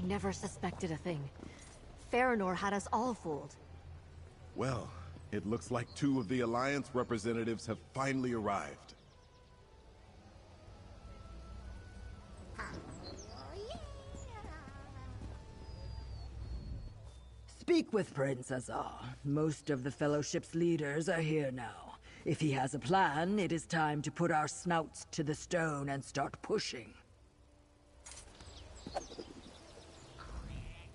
I never suspected a thing. Farinor had us all fooled. Well, it looks like 2 of the Alliance representatives have finally arrived. Speak with Prince Azar. Most of the Fellowship's leaders are here now. If he has a plan, it is time to put our snouts to the stone and start pushing.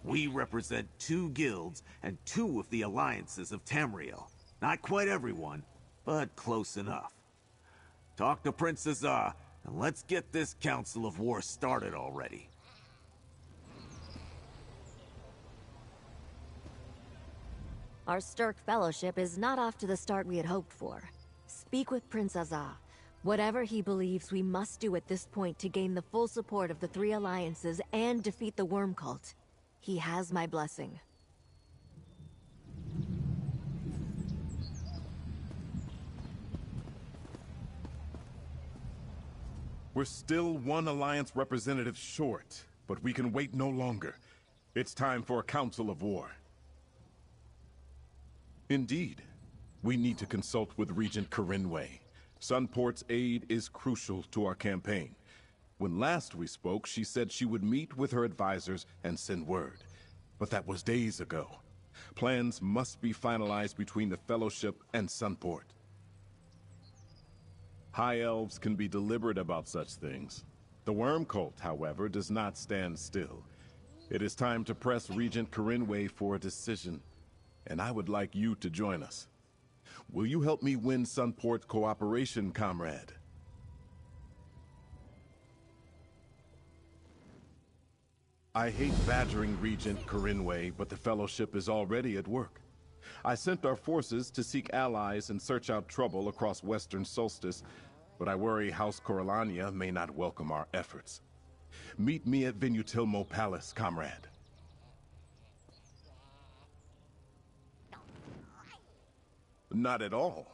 We represent 2 guilds and 2 of the alliances of Tamriel. Not quite everyone, but close enough. Talk to Prince Azar, and let's get this Council of War started already. Our Sturk Fellowship is not off to the start we had hoped for. Speak with Prince Azar. Whatever he believes we must do at this point to gain the full support of the 3 alliances and defeat the Worm Cult. He has my blessing. We're still 1 Alliance representative short, but we can wait no longer. It's time for a Council of War. Indeed. We need to consult with Regent Corinway. Sunport's aid is crucial to our campaign. When last we spoke, she said she would meet with her advisors and send word. But that was days ago. Plans must be finalized between the Fellowship and Sunport. High Elves can be deliberate about such things. The Worm Cult, however, does not stand still. It is time to press Regent Corinway for a decision, and I would like you to join us. Will you help me win Sunport's cooperation, comrade? I hate badgering Regent Corinway, but the Fellowship is already at work. I sent our forces to seek allies and search out trouble across Western Solstice, but I worry House Corellania may not welcome our efforts. Meet me at Venutilmo Palace, comrade. Not at all.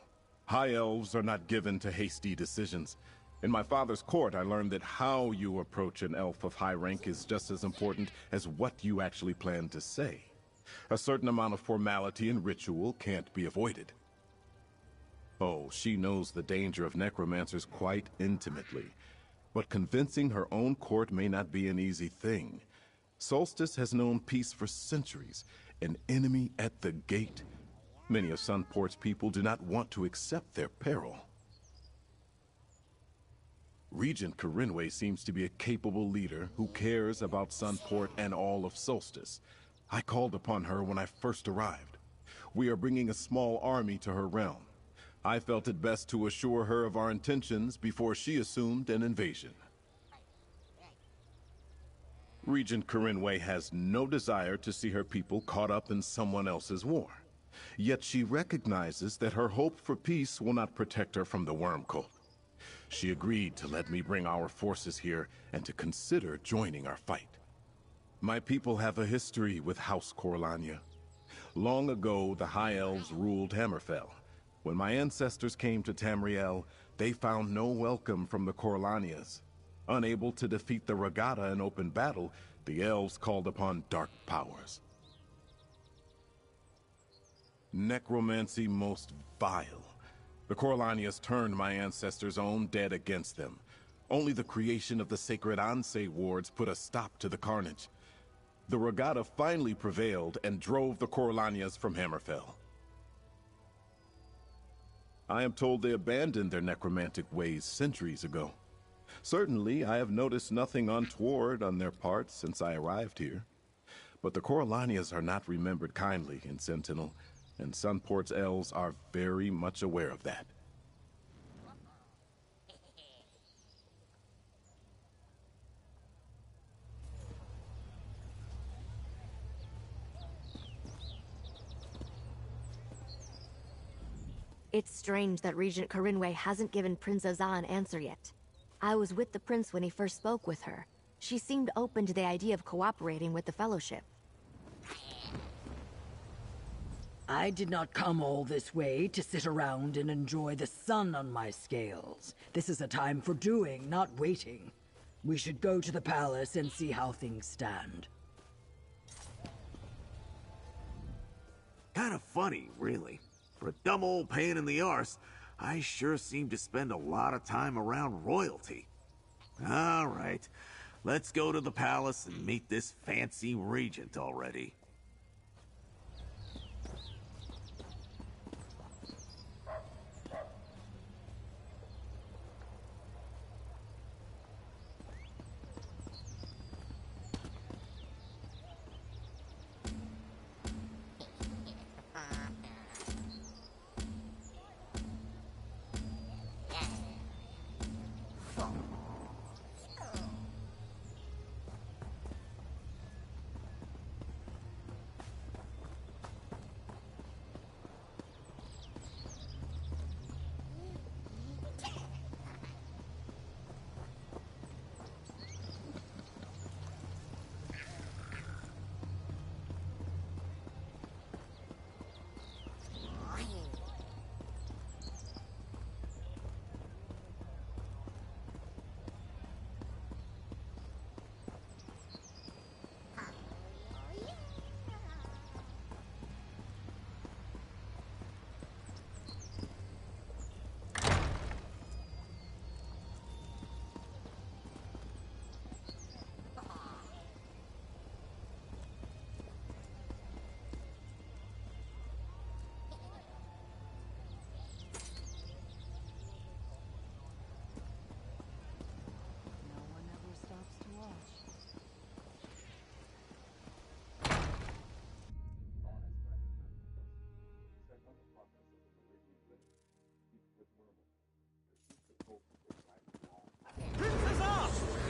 High Elves are not given to hasty decisions. In my father's court, I learned that how you approach an elf of high rank is just as important as what you actually plan to say. A certain amount of formality and ritual can't be avoided. Oh, she knows the danger of necromancers quite intimately. But convincing her own court may not be an easy thing. Solstice has known peace for centuries, an enemy at the gate. Many of Sunport's people do not want to accept their peril. Regent Corinway seems to be a capable leader who cares about Sunport and all of Solstice. I called upon her when I first arrived. We are bringing a small army to her realm. I felt it best to assure her of our intentions before she assumed an invasion. Regent Corinway has no desire to see her people caught up in someone else's war. Yet she recognizes that her hope for peace will not protect her from the Worm Cult. She agreed to let me bring our forces here and to consider joining our fight. My people have a history with House Corellania. Long ago, the High Elves ruled Hammerfell. When my ancestors came to Tamriel, they found no welcome from the Corellanias. Unable to defeat the Regatta in open battle, the Elves called upon dark powers. Necromancy most vile. The Corellanias turned my ancestors' own dead against them. Only the creation of the sacred Anse wards put a stop to the carnage. The Regatta finally prevailed and drove the Corellanias from Hammerfell. I am told they abandoned their necromantic ways centuries ago. Certainly, I have noticed nothing untoward on their part since I arrived here. But the Corellanias are not remembered kindly in Sentinel, and Sunport's elves are very much aware of that. It's strange that Regent Corinway hasn't given Prince Azar an answer yet. I was with the prince when he first spoke with her. She seemed open to the idea of cooperating with the Fellowship. I did not come all this way to sit around and enjoy the sun on my scales. This is a time for doing, not waiting. We should go to the palace and see how things stand. Kind of funny, really. For a dumb old pain in the arse, I sure seem to spend a lot of time around royalty. All right, let's go to the palace and meet this fancy regent already.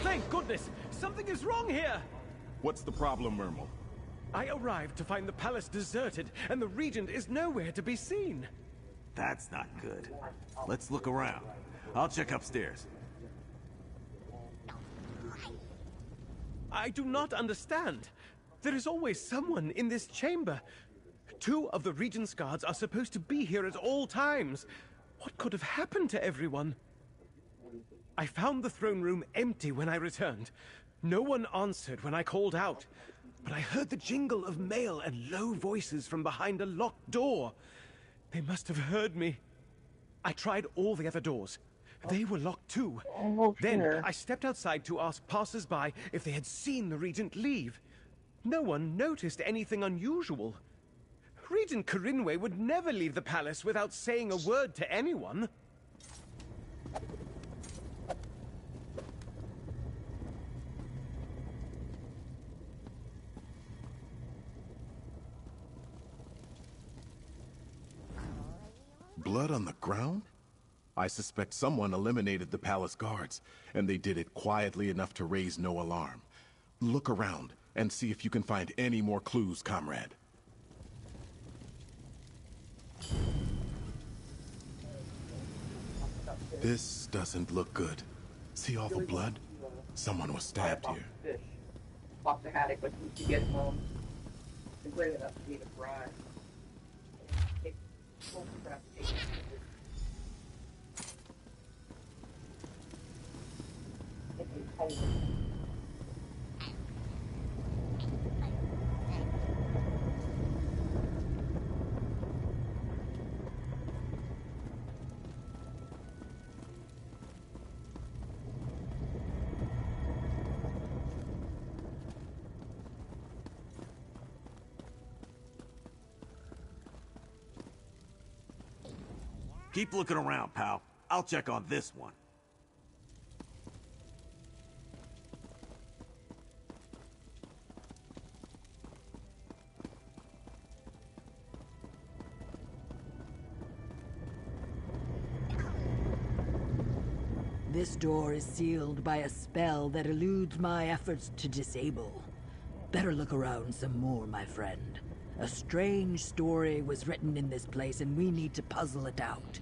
Thank goodness! Something is wrong here! What's the problem, Mermal? I arrived to find the palace deserted, and the regent is nowhere to be seen. That's not good. Let's look around. I'll check upstairs. I do not understand. There is always someone in this chamber. 2 of the regent's guards are supposed to be here at all times. What could have happened to everyone? I found the throne room empty when I returned. No one answered when I called out, but I heard the jingle of mail and low voices from behind a locked door. They must have heard me. I tried all the other doors. They were locked too. Then I stepped outside to ask passers-by if they had seen the regent leave. No one noticed anything unusual. Regent Corinway would never leave the palace without saying a word to anyone. Blood on the ground? I suspect someone eliminated the palace guards, and they did it quietly enough to raise no alarm. Look around and see if you can find any more clues, comrade. This doesn't look good. See all the blood? Someone was stabbed here. Talk to Haddock, but to get home, and clear it up to be the bride. Keep looking around, pal. I'll check on this one. This door is sealed by a spell that eludes my efforts to disable. Better look around some more, my friend. A strange story was written in this place, and we need to puzzle it out.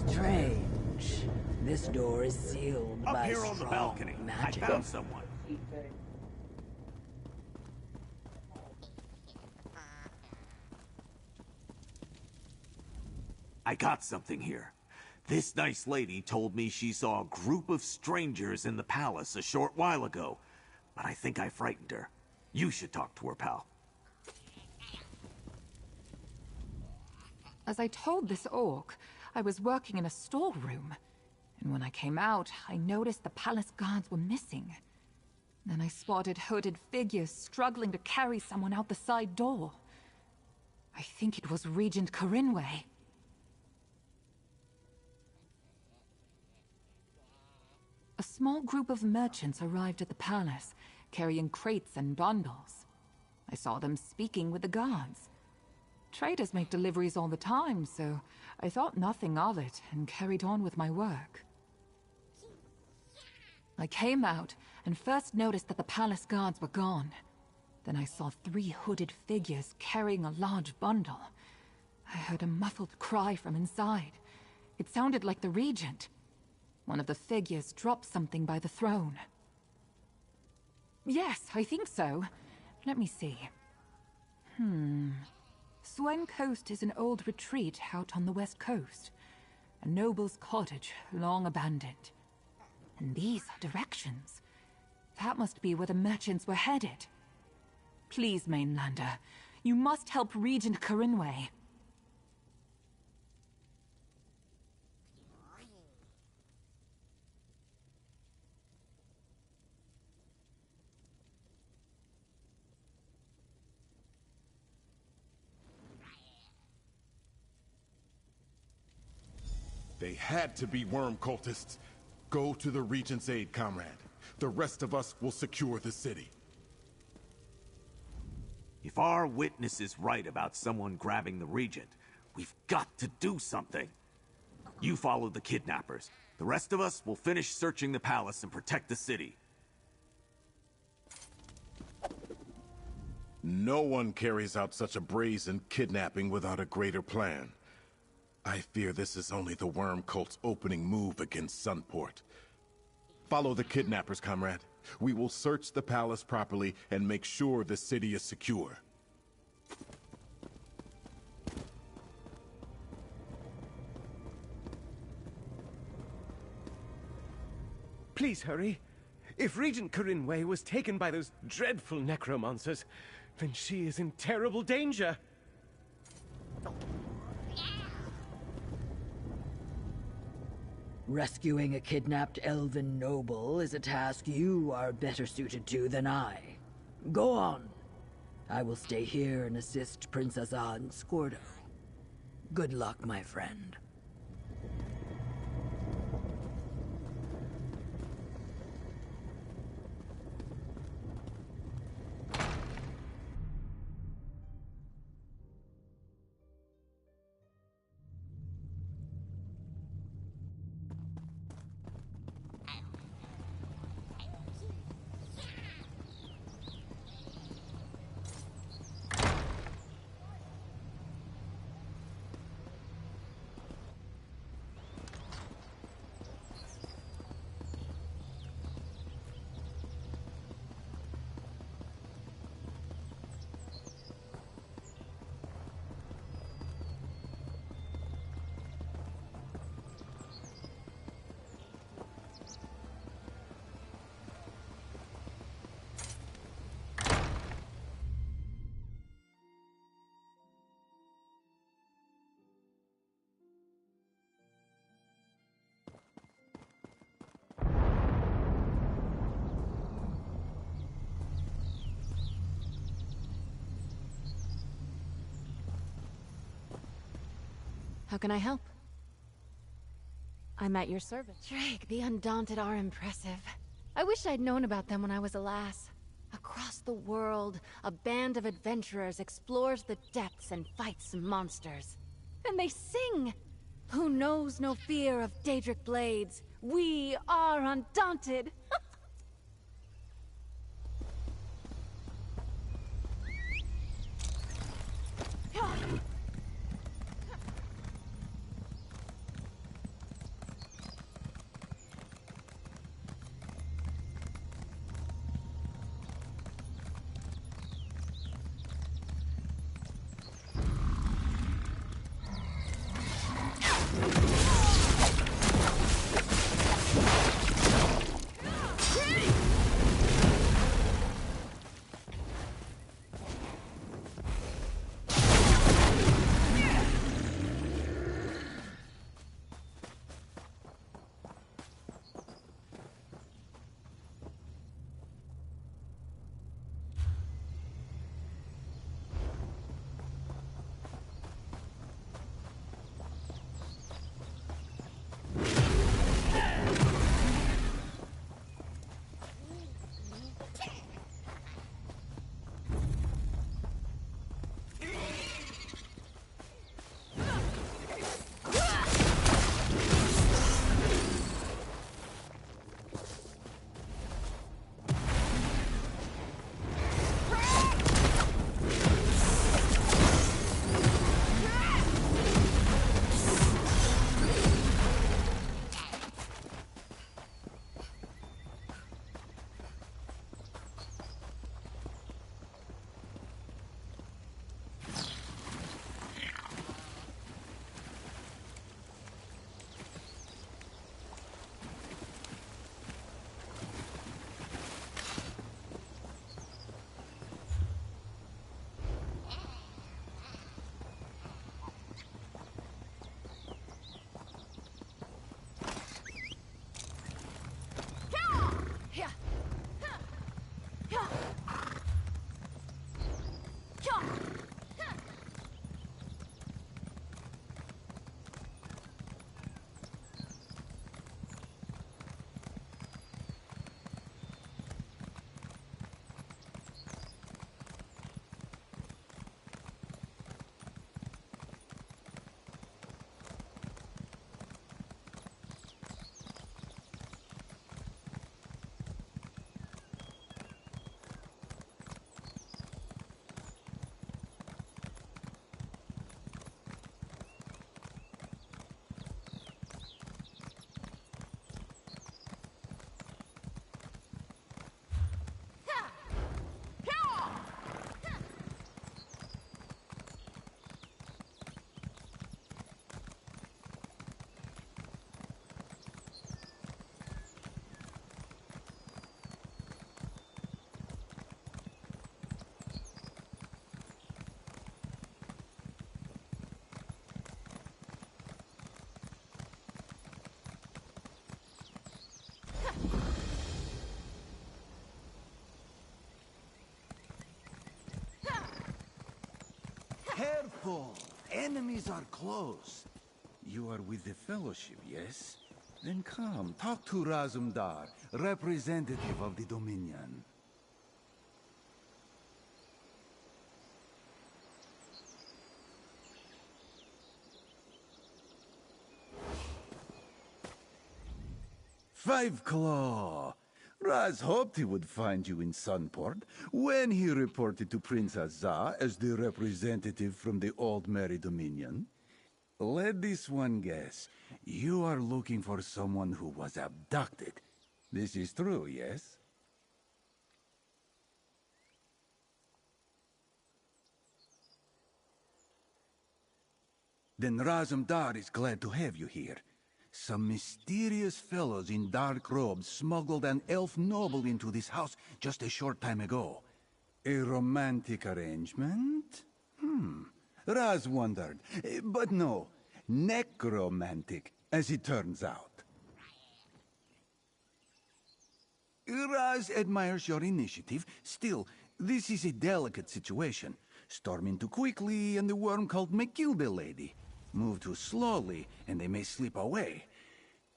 Strange. This door is sealed Up by here on the strong balcony, magic. I found someone. I got something here. This nice lady told me she saw a group of strangers in the palace a short while ago, but I think I frightened her. You should talk to her, pal. As I told this orc, I was working in a storeroom. And when I came out, I noticed the palace guards were missing. Then I spotted hooded figures struggling to carry someone out the side door. I think it was Regent Corinway. A small group of merchants arrived at the palace, carrying crates and bundles. I saw them speaking with the guards. Traders make deliveries all the time, so I thought nothing of it and carried on with my work. I came out and first noticed that the palace guards were gone. Then I saw 3 hooded figures carrying a large bundle. I heard a muffled cry from inside. It sounded like the Regent. One of the figures dropped something by the throne. Yes, I think so. Let me see. Swen Coast is an old retreat out on the west coast. A noble's cottage, long abandoned. And these are directions. That must be where the merchants were headed. Please, Mainlander, you must help Regent Corinway. They had to be worm cultists. Go to the Regent's aid, comrade. The rest of us will secure the city. If our witness is right about someone grabbing the Regent, we've got to do something. You follow the kidnappers. The rest of us will finish searching the palace and protect the city. No one carries out such a brazen kidnapping without a greater plan. I fear this is only the worm cult's opening move against Sunport. Follow the kidnappers, comrade. We will search the palace properly and make sure the city is secure. Please hurry. If Regent Corinway was taken by those dreadful necromancers, then she is in terrible danger. Rescuing a kidnapped elven noble is a task you are better suited to than I. Go on. I will stay here and assist Prince Azah and Scordo. Good luck, my friend. How can I help? I'm at your service. Drake, the Undaunted are impressive. I wish I'd known about them when I was a lass. Across the world, a band of adventurers explores the depths and fights monsters. And they sing! Who knows no fear of Daedric blades? We are undaunted! Careful! Enemies are close. You are with the Fellowship, yes? Then come, talk to Razumdar, representative of the Dominion. Five Claw! Raz hoped he would find you in Sunport when he reported to Prince Azah as the representative from the Old Merry Dominion. Let this one guess. You are looking for someone who was abducted. This is true, yes? Then Razumdar is glad to have you here. Some mysterious fellows in dark robes smuggled an elf noble into this house just a short time ago. A romantic arrangement? Raz wondered. But no, necromantic, as it turns out. Raz admires your initiative. Still, this is a delicate situation. Storm in too quickly, and the worm cult may kill the lady. Move too slowly, and they may slip away.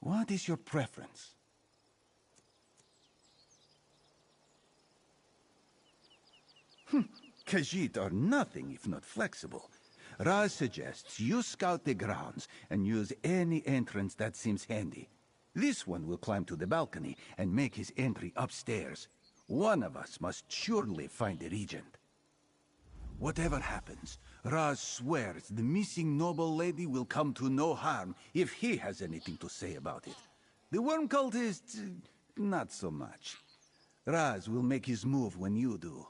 What is your preference? Khajiit are nothing if not flexible. Raz suggests you scout the grounds and use any entrance that seems handy. This one will climb to the balcony and make his entry upstairs. One of us must surely find the regent. Whatever happens, Raz swears the missing noble lady will come to no harm if he has anything to say about it. The worm cultists, not so much. Raz will make his move when you do.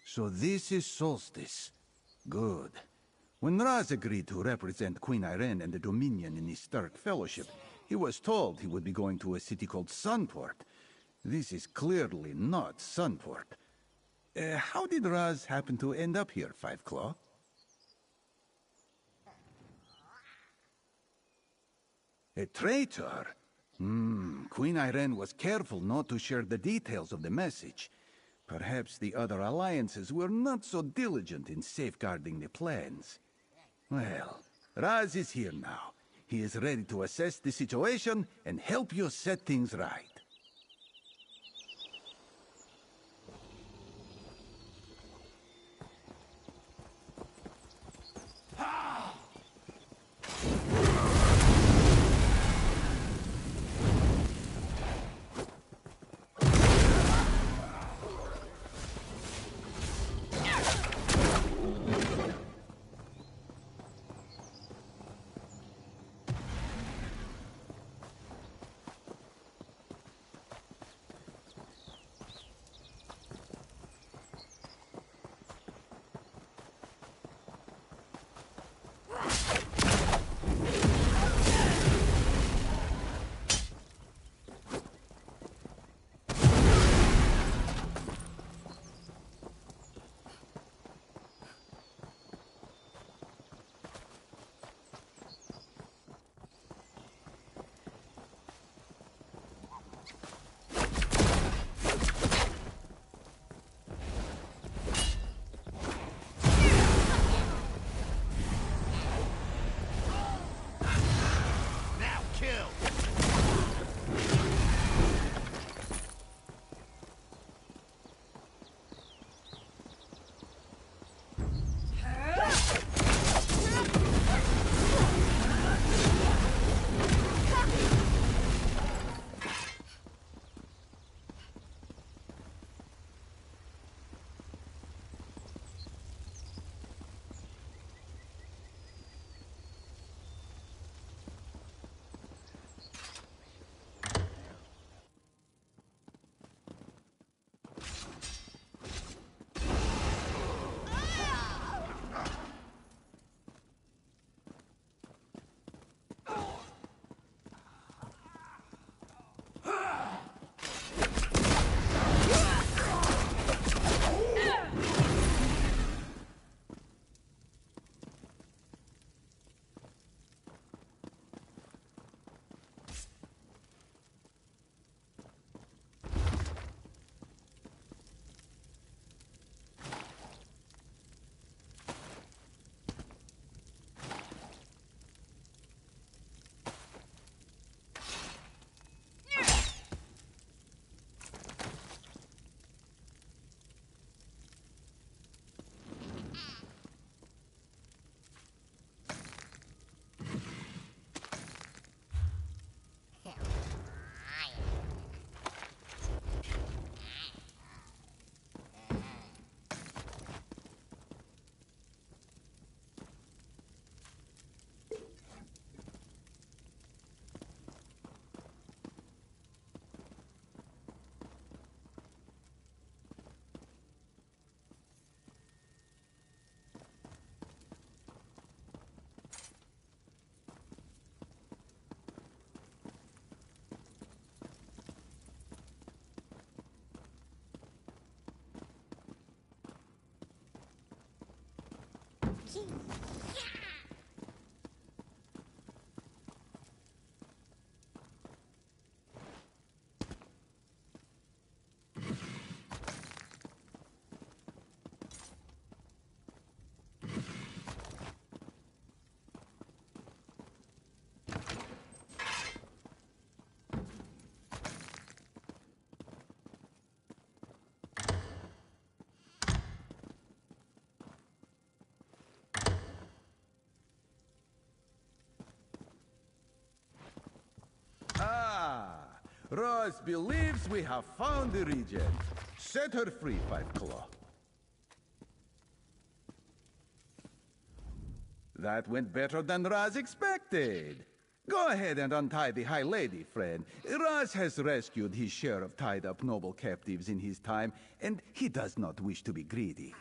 So this is Solstice. Good. When Raz agreed to represent Queen Irene and the Dominion in the Stark Fellowship, he was told he would be going to a city called Sunport. This is clearly not Sunport. How did Raz happen to end up here, Five Claw? A traitor? Queen Irene was careful not to share the details of the message. Perhaps the other alliances were not so diligent in safeguarding the plans. Well, Raz is here now. He is ready to assess the situation and help you set things right. Roz believes we have found the Regent. Set her free, Five Claw. That went better than Roz expected. Go ahead and untie the High Lady, friend. Roz has rescued his share of tied-up noble captives in his time, and he does not wish to be greedy.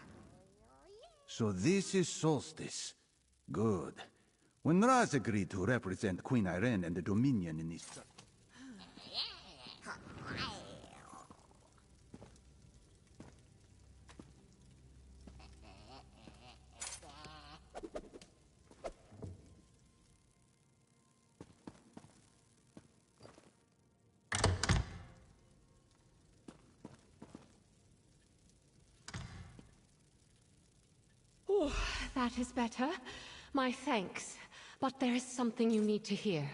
So this is Solstice. Good. When Roz agreed to represent Queen Irene and the Dominion in his... Oh, that is better. My thanks. But there is something you need to hear.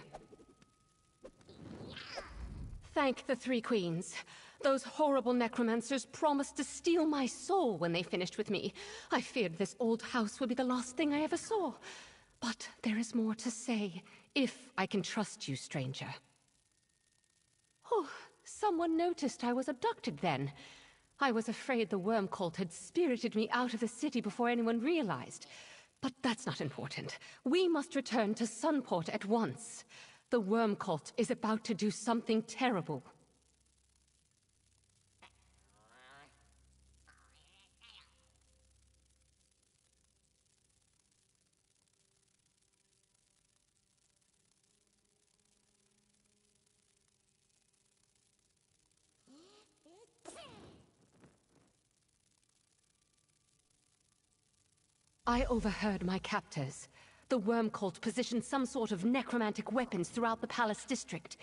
Thank the Three Queens. Those horrible necromancers promised to steal my soul when they finished with me. I feared this old house would be the last thing I ever saw. But there is more to say, if I can trust you, stranger. Oh, someone noticed I was abducted then. I was afraid the worm cult had spirited me out of the city before anyone realized. But that's not important. We must return to Sunport at once. The worm cult is about to do something terrible. I overheard my captors. The worm cult positioned some sort of necromantic weapons throughout the palace district.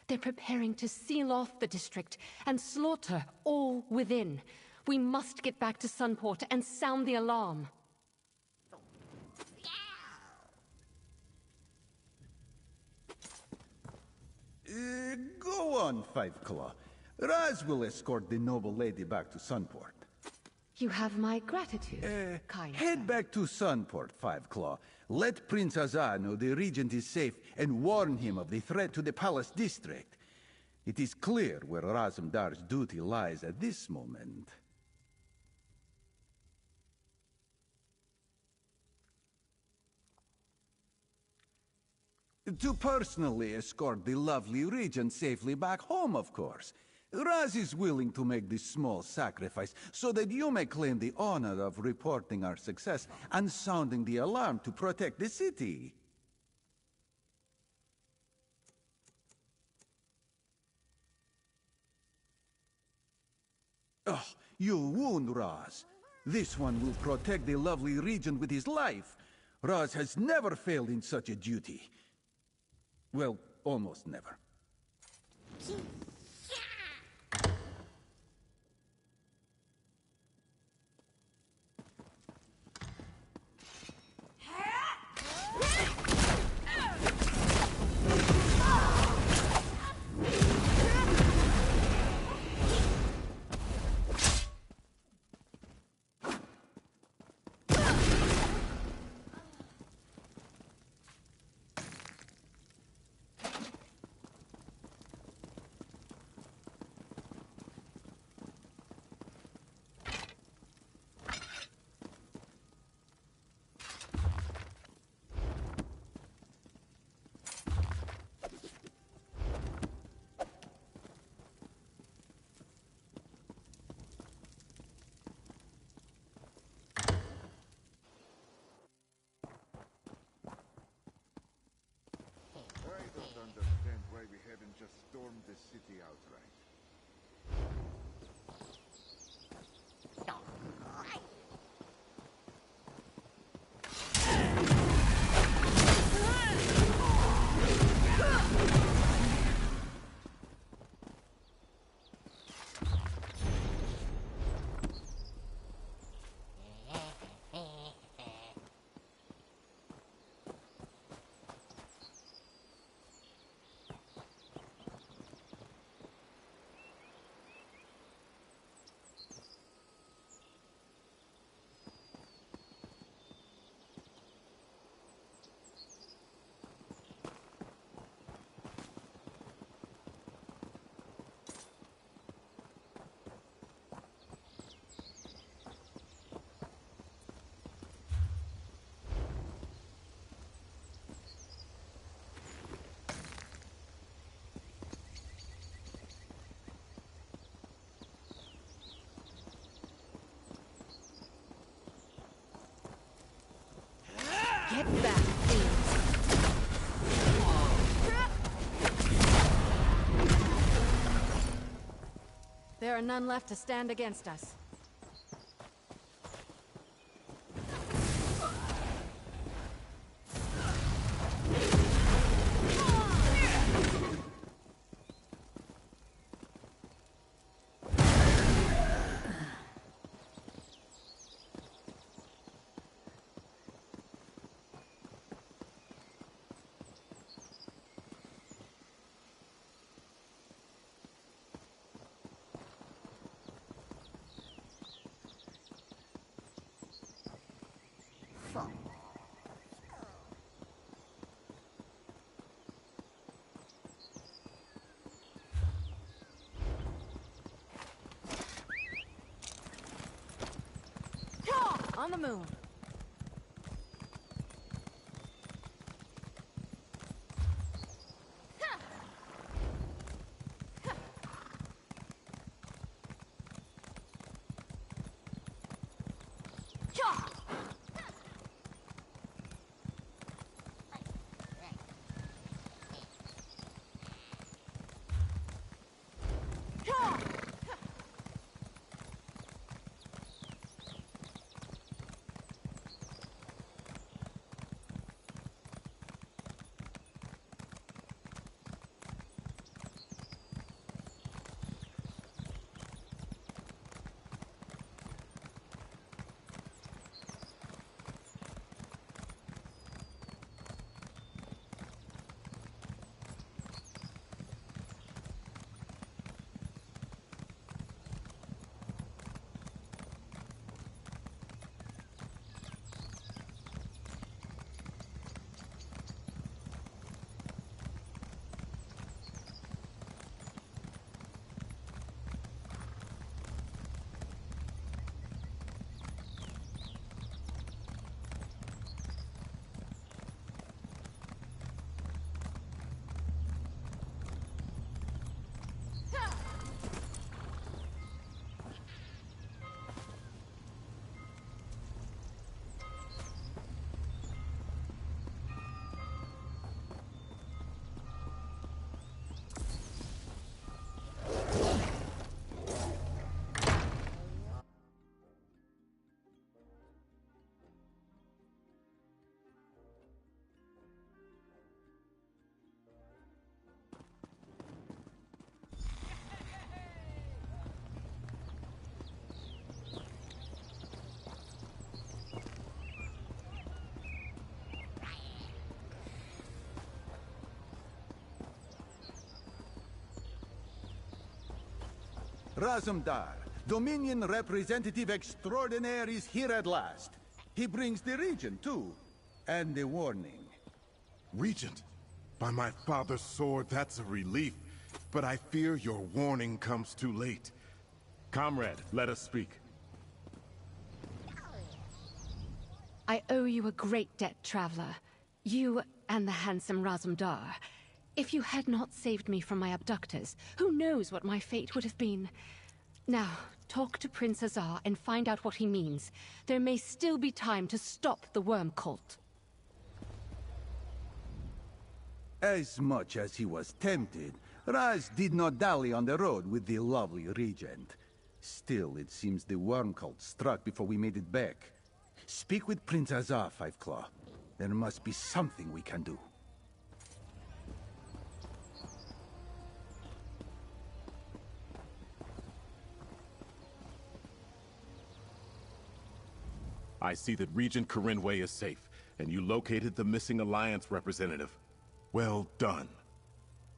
They're preparing to seal off the district and slaughter all within. We must get back to Sunport and sound the alarm. Go on, Five Claw. Raz will escort the noble lady back to Sunport. You have my gratitude, kind Head sir. back to Sunport, Five Claw. Let Prince Azar know the Regent is safe and warn him of the threat to the Palace District. It is clear where Razumdar's duty lies at this moment. To personally escort the lovely Regent safely back home, of course. Raz is willing to make this small sacrifice so that you may claim the honor of reporting our success and sounding the alarm to protect the city. Oh, you wound Raz. This one will protect the lovely Regent with his life. Raz has never failed in such a duty. Well, almost never. I don't understand why we haven't just stormed the city outright. Fight back, fiends! There are none left to stand against us. On the moon. Razumdar, Dominion Representative Extraordinaire, is here at last. He brings the Regent, too. And the warning. Regent, by my father's sword, that's a relief. But I fear your warning comes too late. Comrade, let us speak. I owe you a great debt, traveler. You and the handsome Razumdar. If you had not saved me from my abductors, who knows what my fate would have been. Now, talk to Prince Azar and find out what he means. There may still be time to stop the worm cult. As much as he was tempted, Raz did not dally on the road with the lovely Regent. Still, it seems the worm cult struck before we made it back. Speak with Prince Azar, Five Claw. There must be something we can do. I see that Regent Corinway is safe, and you located the missing Alliance representative. Well done.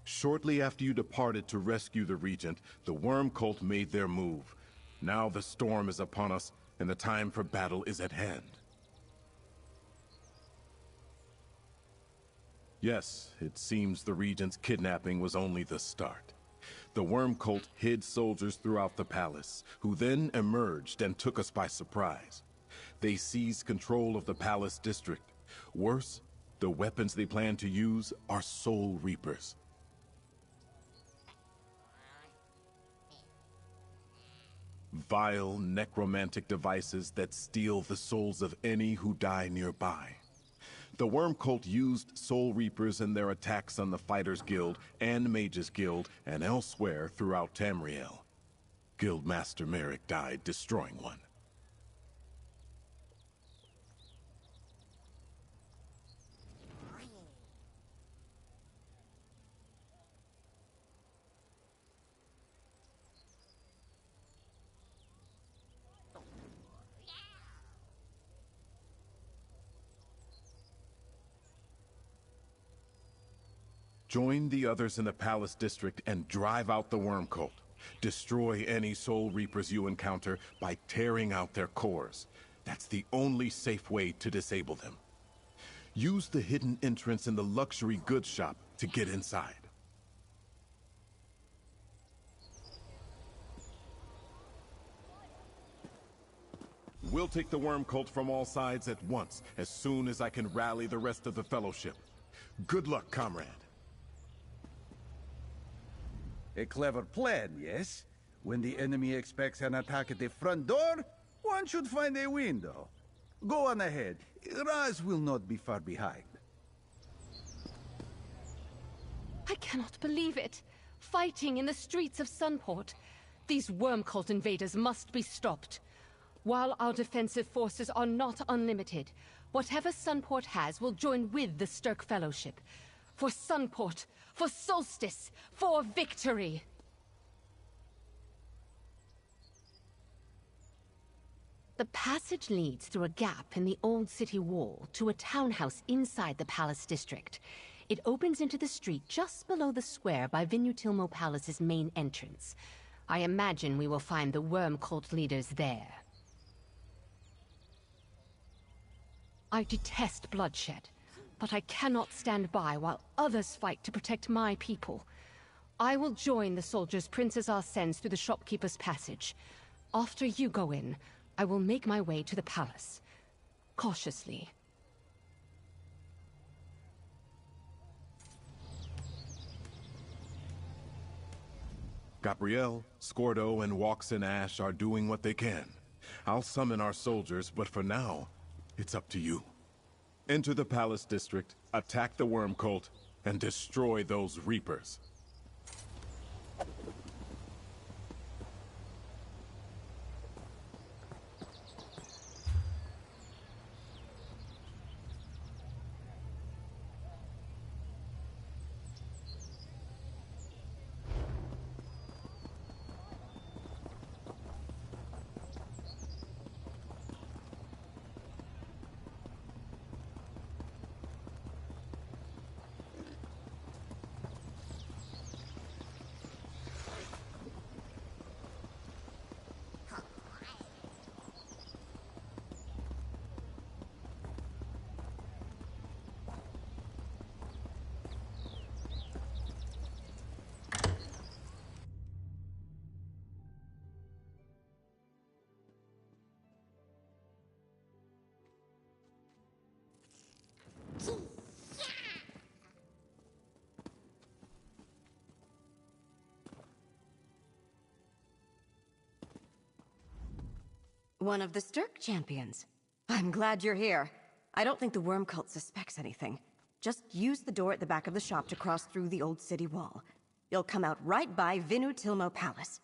Shortly after you departed to rescue the Regent, the Worm Cult made their move. Now the storm is upon us, and the time for battle is at hand. Yes, it seems the Regent's kidnapping was only the start. The Worm Cult hid soldiers throughout the palace, who then emerged and took us by surprise. They seized control of the palace district. Worse, the weapons they plan to use are Soul Reapers. Vile necromantic devices that steal the souls of any who die nearby. The Worm Cult used Soul Reapers in their attacks on the Fighters Guild and Mages Guild and elsewhere throughout Tamriel. Guildmaster Merrick died destroying one. Join the others in the Palace District and drive out the Worm Cult. Destroy any Soul Reapers you encounter by tearing out their cores. That's the only safe way to disable them. Use the hidden entrance in the luxury goods shop to get inside. We'll take the Worm Cult from all sides at once, as soon as I can rally the rest of the Fellowship. Good luck, comrade. A clever plan, yes? When the enemy expects an attack at the front door, one should find a window. Go on ahead. Raz will not be far behind. I cannot believe it. Fighting in the streets of Sunport. These Worm Cult invaders must be stopped. While our defensive forces are not unlimited, whatever Sunport has will join with the Stirk Fellowship. For Sunport, for Solstice, for victory! The passage leads through a gap in the old city wall to a townhouse inside the Palace District. It opens into the street just below the square by Vinutilmo Palace's main entrance. I imagine we will find the Worm Cult leaders there. I detest bloodshed, but I cannot stand by while others fight to protect my people. I will join the soldiers Princess R sends through the shopkeeper's passage. After you go in, I will make my way to the palace. Cautiously. Gabrielle, Scordo, and Walks Ash are doing what they can. I'll summon our soldiers, but for now, it's up to you. Enter the Palace District, attack the Worm Cult, and destroy those Reapers. One of the Stirk champions. I'm glad you're here. I don't think the Worm Cult suspects anything. Just use the door at the back of the shop to cross through the old city wall. You'll come out right by Vinutilmo Palace.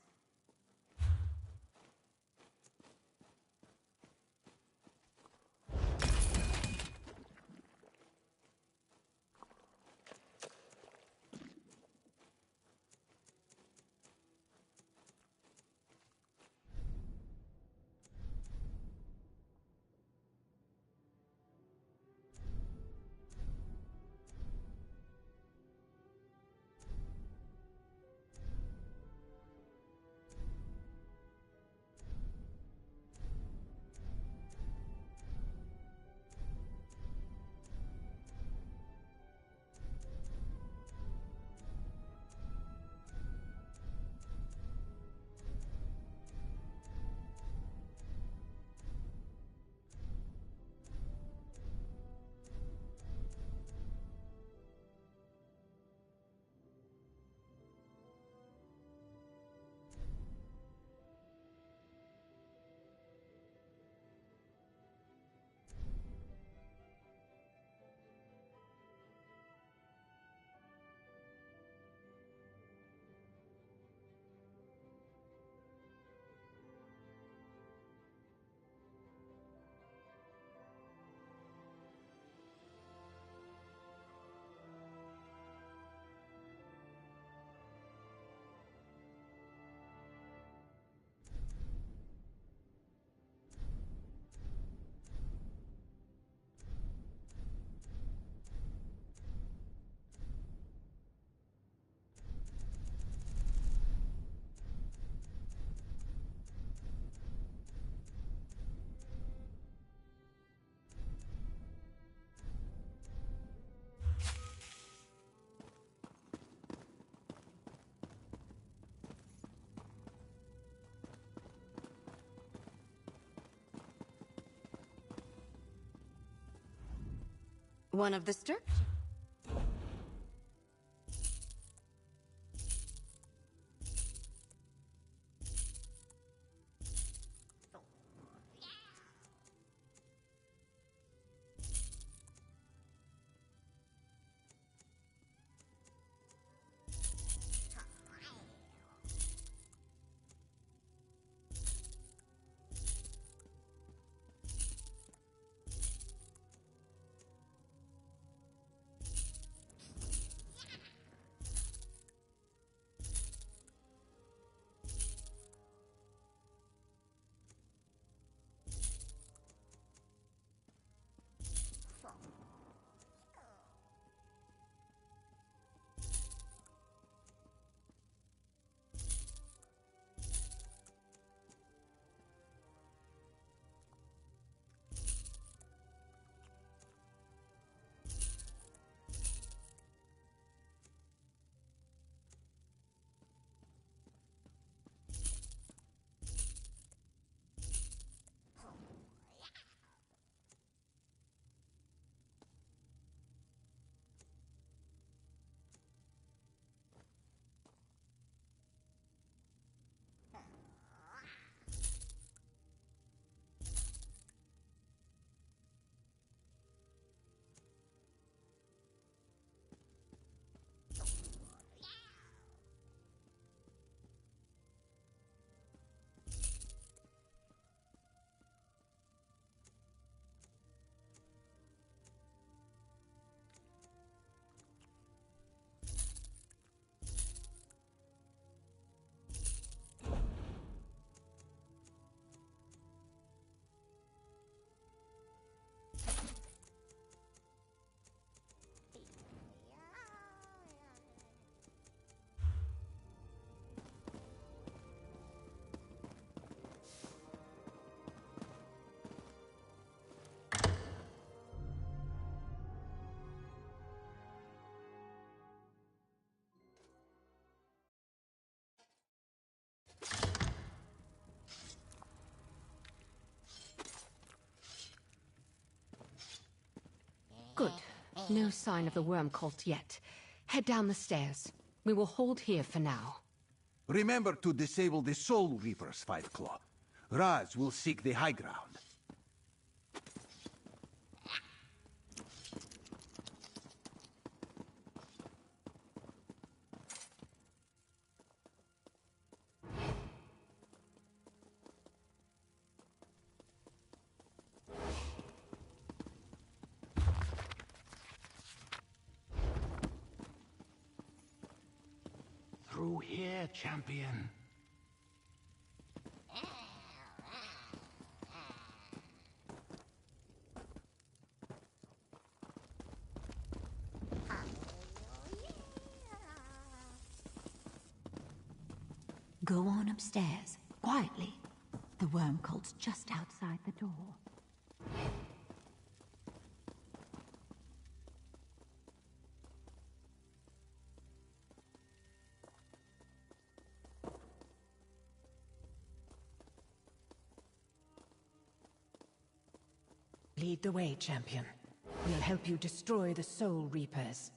One of the Stirk? Good. No sign of the worm cult yet. Head down the stairs. We will hold here for now. Remember to disable the Soul Reaper's Five Claw. Raz will seek the high ground. Through here, champion. Go on upstairs, quietly. The worm cult's just outside the door. Lead the way, champion. We'll help you destroy the Soul Reapers.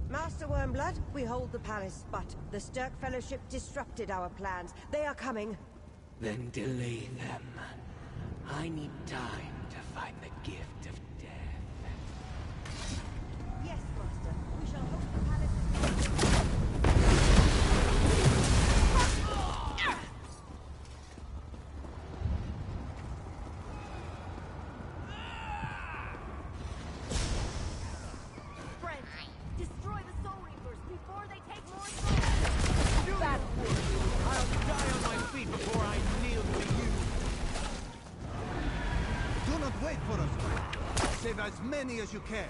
Master Wormblood, we hold the palace, but the Stirk Fellowship disrupted our plans. They are coming. Then delay them. I need time to find the gift of death. Yes, Master. We shall hold the palace. Save as many as you can.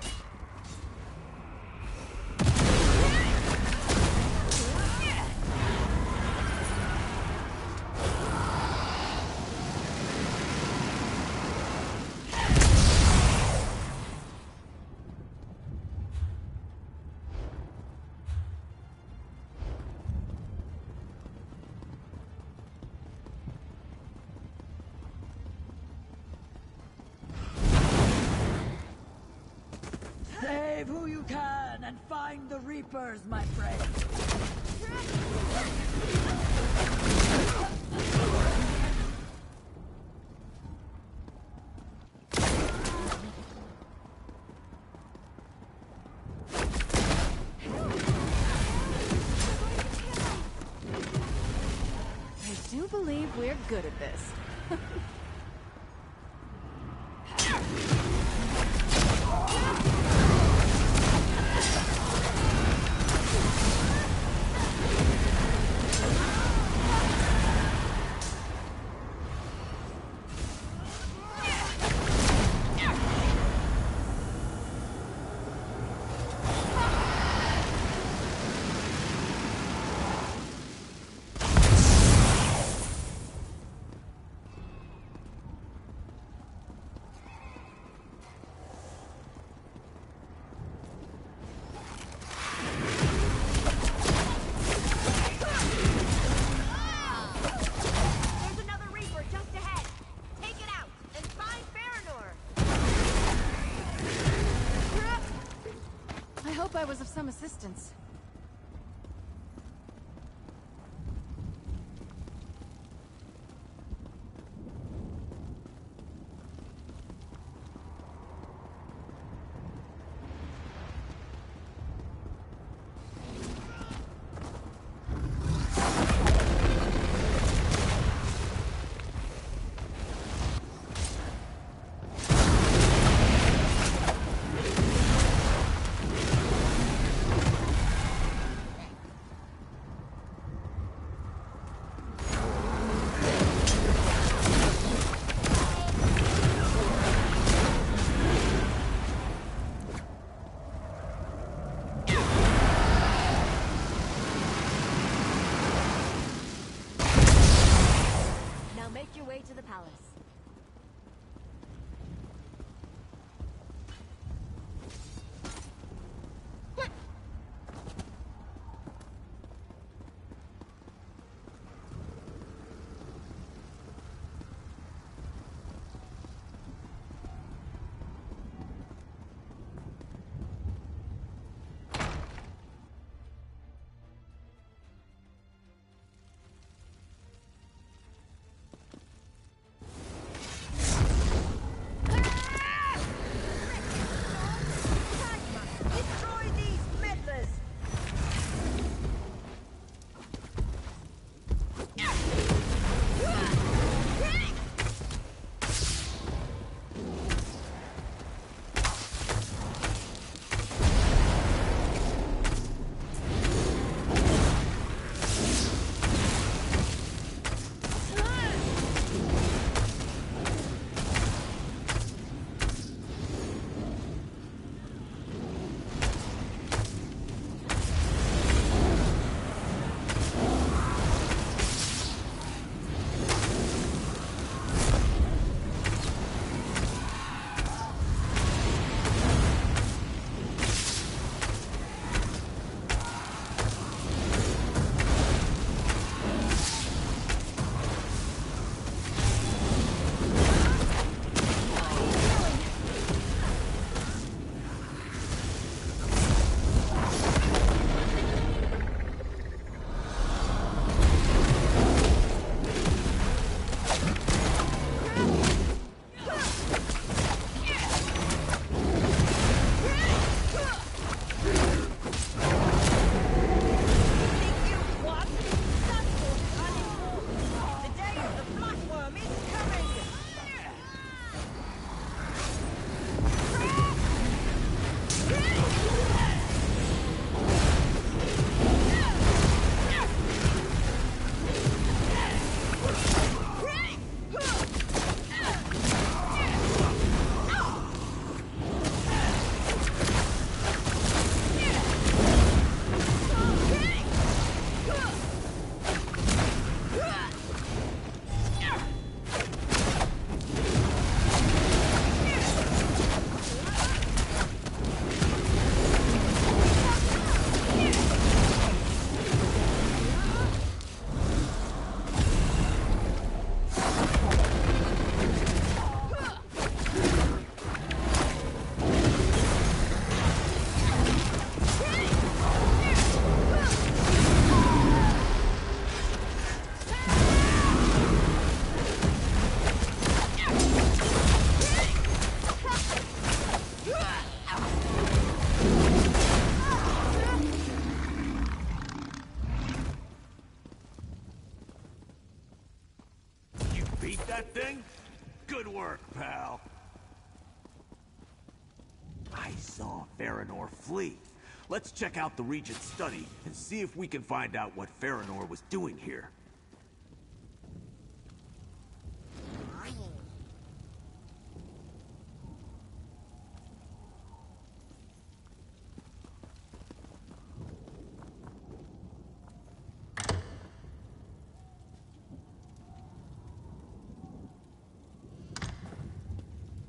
Save who you can and find the Reapers, my friend. I do believe we're good at this. I was of some assistance. To the palace. I saw Farinor flee. Let's check out the Regent's study and see if we can find out what Farinor was doing here.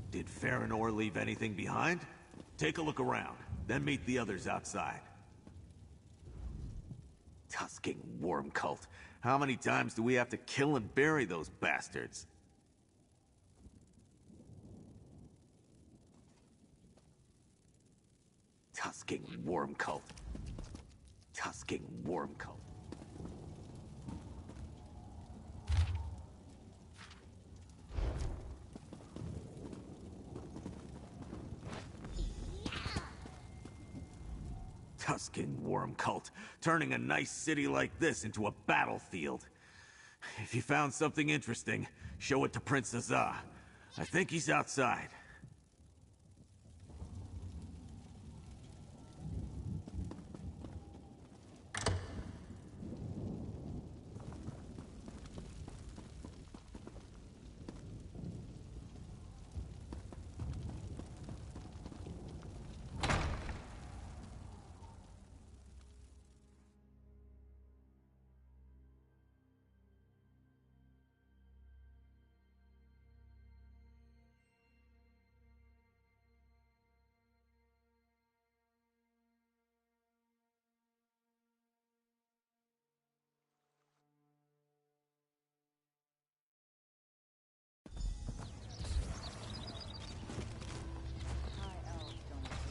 Did Farinor leave anything behind? Take a look around, then meet the others outside. Tusking worm cult. How many times do we have to kill and bury those bastards? Tusking worm cult. Tusking worm cult. Tusking worm cult, turning a nice city like this into a battlefield. If you found something interesting, show it to Prince Azah. I think he's outside.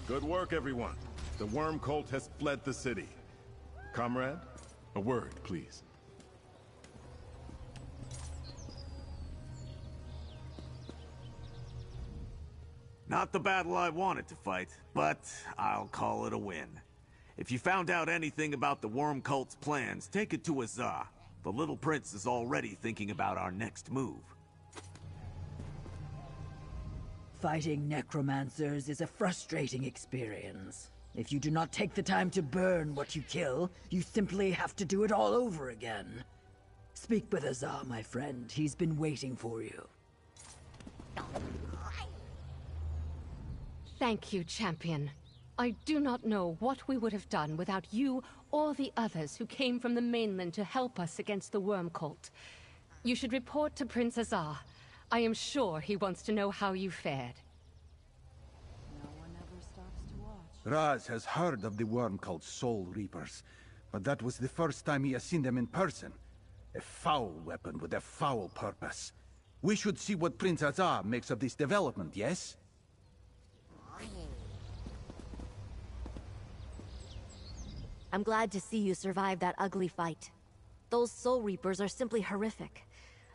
Good work, everyone. The worm cult has fled the city. Comrade, a word, please. Not the battle I wanted to fight, but I'll call it a win. If you found out anything about the worm cult's plans, take it to Azah. The little prince is already thinking about our next move. Fighting necromancers is a frustrating experience. If you do not take the time to burn what you kill, you simply have to do it all over again. Speak with Azah, my friend. He's been waiting for you. Thank you, champion. I do not know what we would have done without you or the others who came from the mainland to help us against the worm cult. You should report to Prince Azah. I am sure he wants to know how you fared. Raz has heard of the worm called Soul Reapers, but that was the first time he has seen them in person. A foul weapon with a foul purpose. We should see what Prince Azah makes of this development, yes? I'm glad to see you survived that ugly fight. Those Soul Reapers are simply horrific.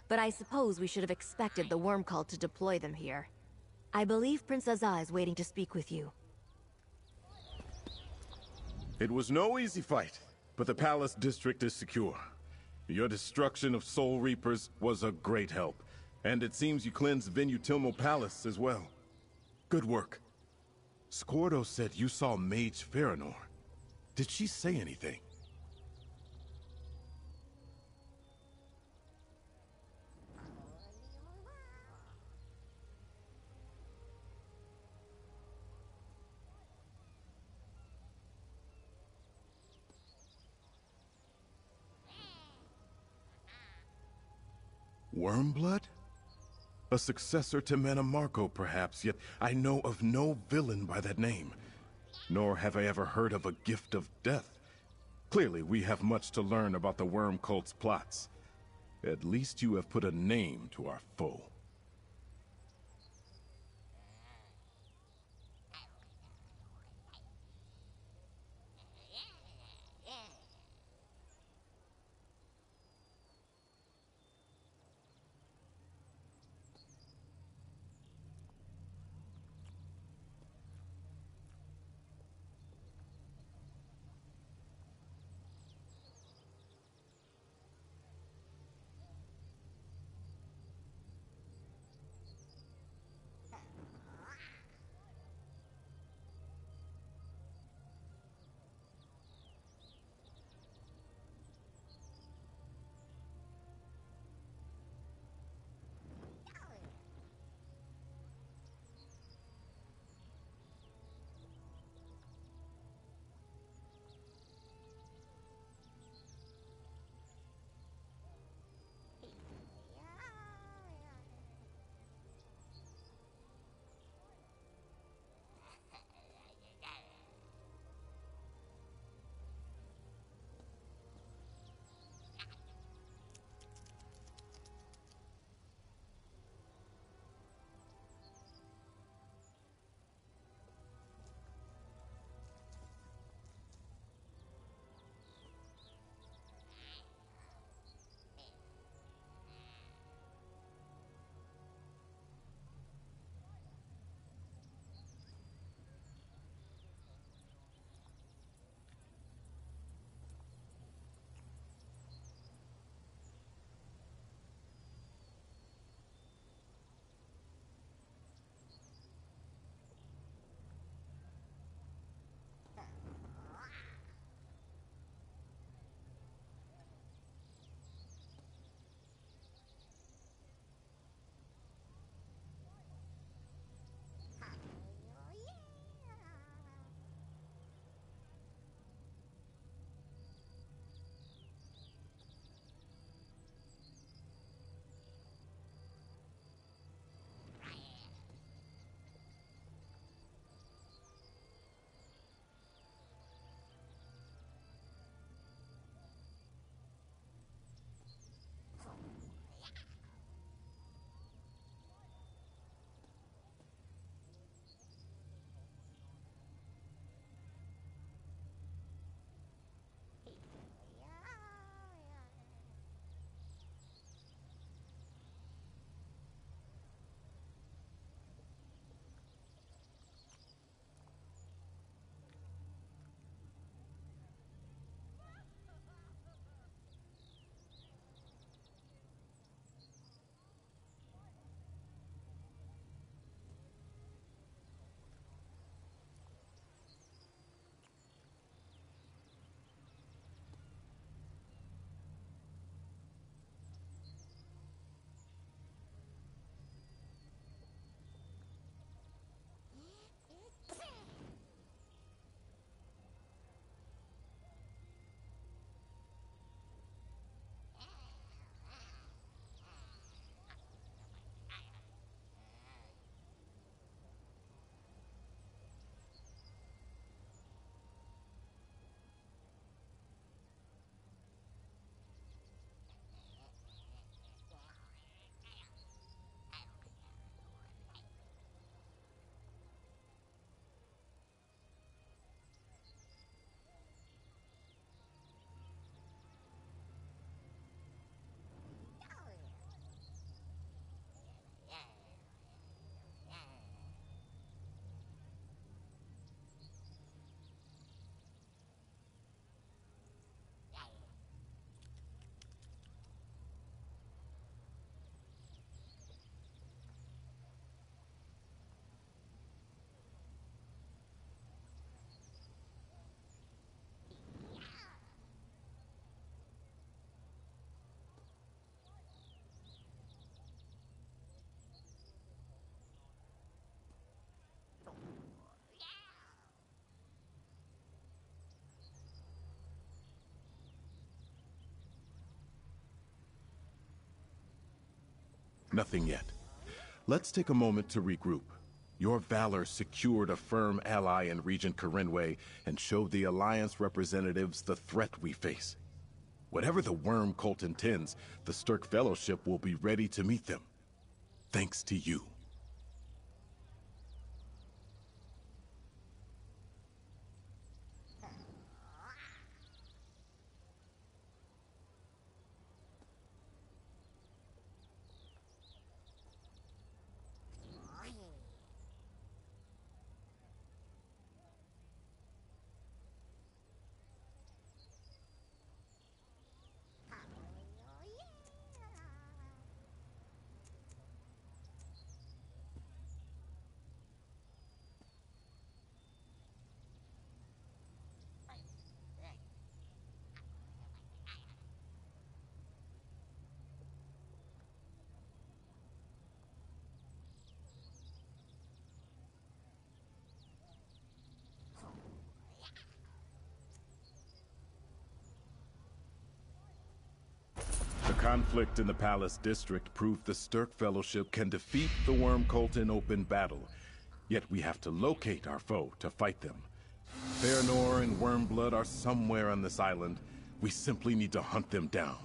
But I suppose we should have expected the worm cult to deploy them here. I believe Prince Azah is waiting to speak with you. It was no easy fight, but the palace district is secure. Your destruction of Soul Reapers was a great help, and it seems you cleansed Venutilmo Palace as well. Good work. Scordo said you saw Mage Farinor. Did she say anything? Wormblood? A successor to Manamarco, perhaps, yet I know of no villain by that name. Nor have I ever heard of a gift of death. Clearly, we have much to learn about the worm cult's plots. At least you have put a name to our foe. Nothing yet. Let's take a moment to regroup. Your valor secured a firm ally in Regent Corinway and showed the Alliance representatives the threat we face. Whatever the Worm Cult intends, the Stirk Fellowship will be ready to meet them. Thanks to you. The conflict in the Palace District proved the Stirk Fellowship can defeat the Worm Cult in open battle. Yet we have to locate our foe to fight them. Fairnor and Wormblood are somewhere on this island. We simply need to hunt them down.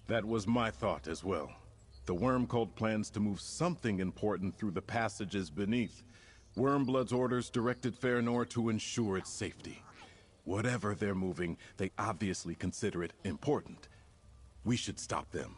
That was my thought as well. The Worm Cult plans to move something important through the passages beneath. Wormblood's orders directed Fairnor to ensure its safety. Whatever they're moving, they obviously consider it important. We should stop them.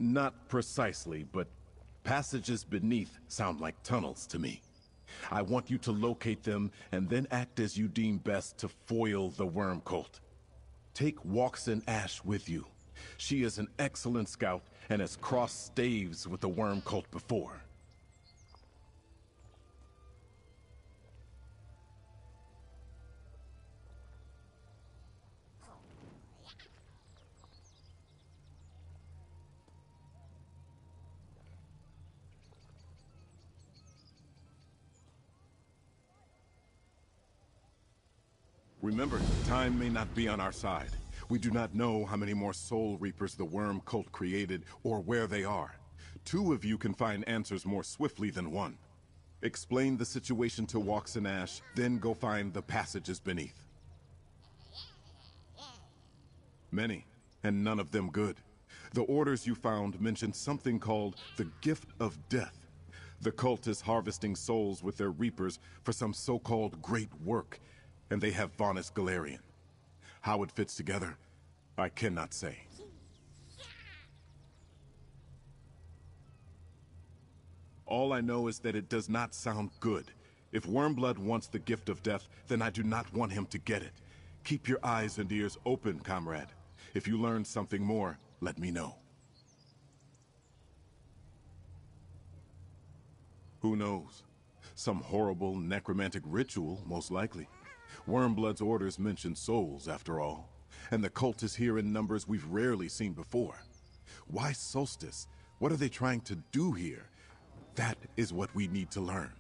Not precisely, but passages beneath sound like tunnels to me. I want you to locate them and then act as you deem best to foil the worm cult. Take Waxen Ash with you. She is an excellent scout and has crossed staves with the worm cult before. Remember, time may not be on our side. We do not know how many more Soul Reapers the Worm Cult created or where they are. 2 of you can find answers more swiftly than 1. Explain the situation to Waxen Ash, then go find the passages beneath. Many, and none of them good. The orders you found mentioned something called the Gift of Death. The cult is harvesting souls with their Reapers for some so-called great work, and they have Vonus Galarian. How it fits together, I cannot say. All I know is that it does not sound good. If Wormblood wants the Gift of Death, then I do not want him to get it. Keep your eyes and ears open, comrade. If you learn something more, let me know. Who knows? Some horrible necromantic ritual, most likely. Wormblood's orders mention souls, after all. And the cult is here in numbers we've rarely seen before. Why Solstice? What are they trying to do here? That is what we need to learn.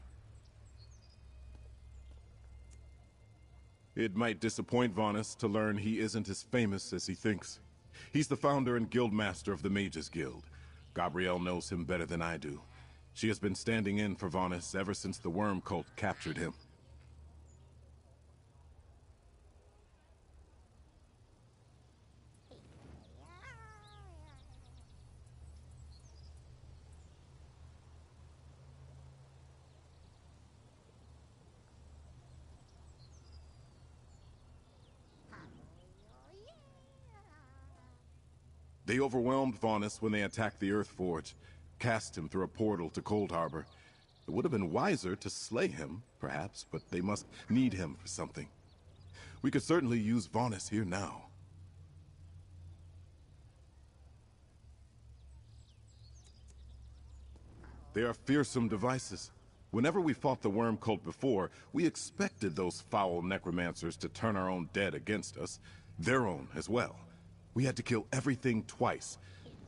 It might disappoint Vonus to learn he isn't as famous as he thinks. He's the founder and guildmaster of the Mages Guild. Gabrielle knows him better than I do. She has been standing in for Vonus ever since the Worm Cult captured him. They overwhelmed Vonus when they attacked the Earthforge, cast him through a portal to Cold Harbor. It would have been wiser to slay him, perhaps, but they must need him for something. We could certainly use Vonus here now. They are fearsome devices. Whenever we fought the Worm Cult before, we expected those foul necromancers to turn our own dead against us, their own as well. We had to kill everything twice,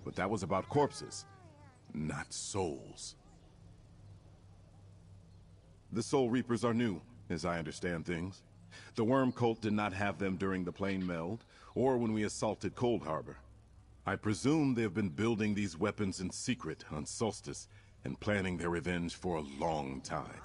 but that was about corpses, not souls. The Soul Reapers are new, as I understand things. The Worm Cult did not have them during the Plane Meld, or when we assaulted Cold Harbor. I presume they have been building these weapons in secret on Solstice, and planning their revenge for a long time.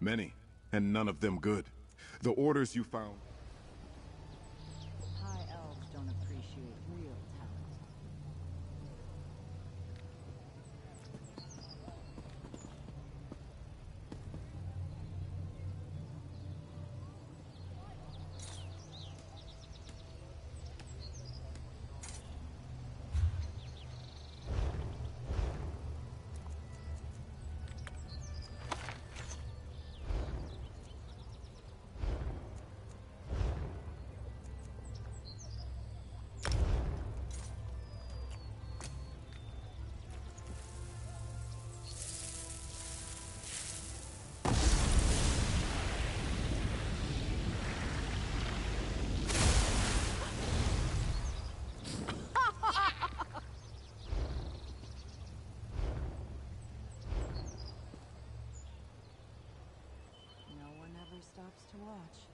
Many, and none of them good. The orders you found... High elves don't appreciate real talent. stops to watch.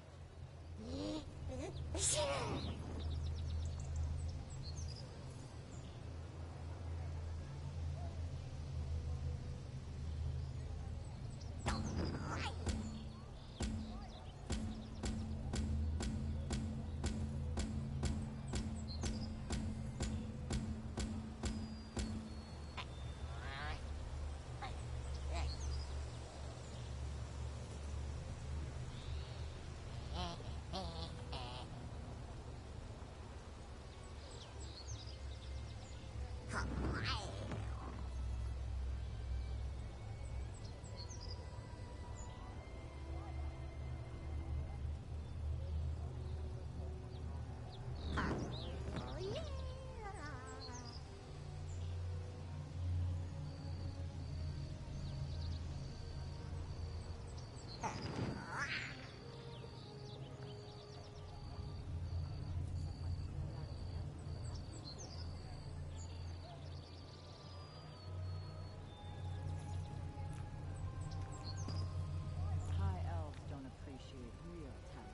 High elves don't appreciate real talent.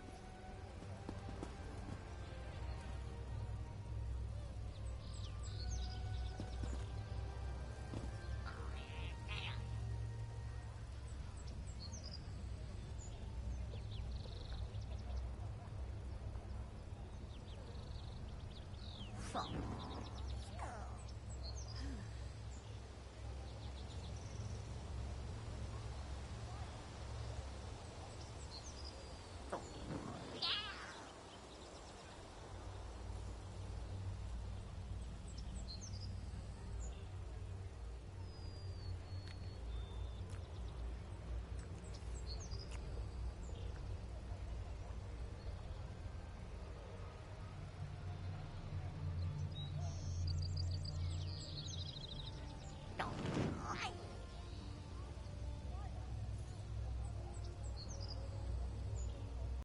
Fuck.